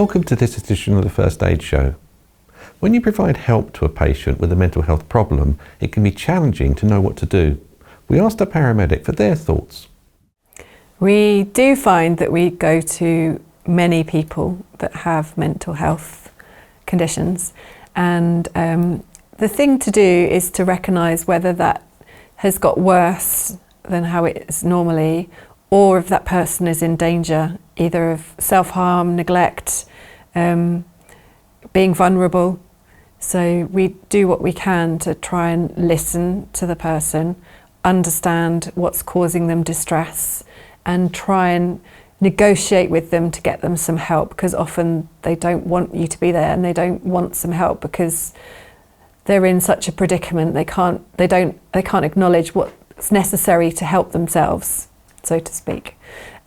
Welcome to this edition of the First Aid Show. When you provide help to a patient with a mental health problem, it can be challenging to know what to do. We asked a paramedic for their thoughts. We do find that we go to many people that have mental health conditions, and the thing to do is to recognise whether that has got worse than how it is normally, or if that person is in danger either of self-harm, neglect, being vulnerable. So we do what we can to try and listen to the person, understand what's causing them distress, and try and negotiate with them to get them some help, because often they don't want you to be there and they don't want some help because they're in such a predicament. They can't acknowledge what's necessary to help themselves, so to speak.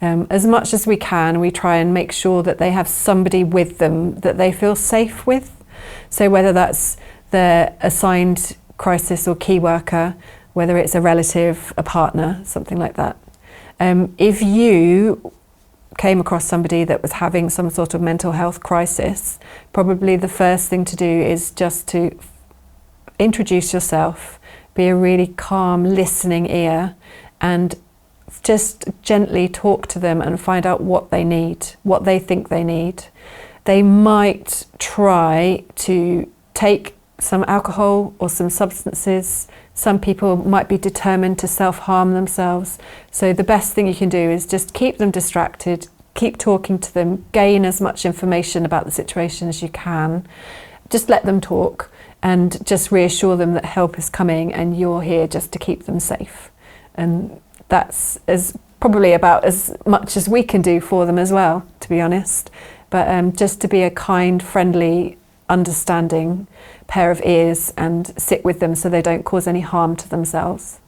As much as we can, we try and make sure that they have somebody with them that they feel safe with. So whether that's their assigned crisis or key worker, whether it's a relative, a partner, something like that. If you came across somebody that was having some sort of mental health crisis, probably the first thing to do is just to introduce yourself, be a really calm, listening ear, and just gently talk to them and find out what they need, what they think they need. They might try to take some alcohol or some substances. Some people might be determined to self-harm themselves. So the best thing you can do is just keep them distracted, keep talking to them, gain as much information about the situation as you can. Just let them talk and just reassure them that help is coming and you're here just to keep them safe. And that's probably about as much as we can do for them as well, to be honest. But just to be a kind, friendly, understanding pair of ears and sit with them so they don't cause any harm to themselves.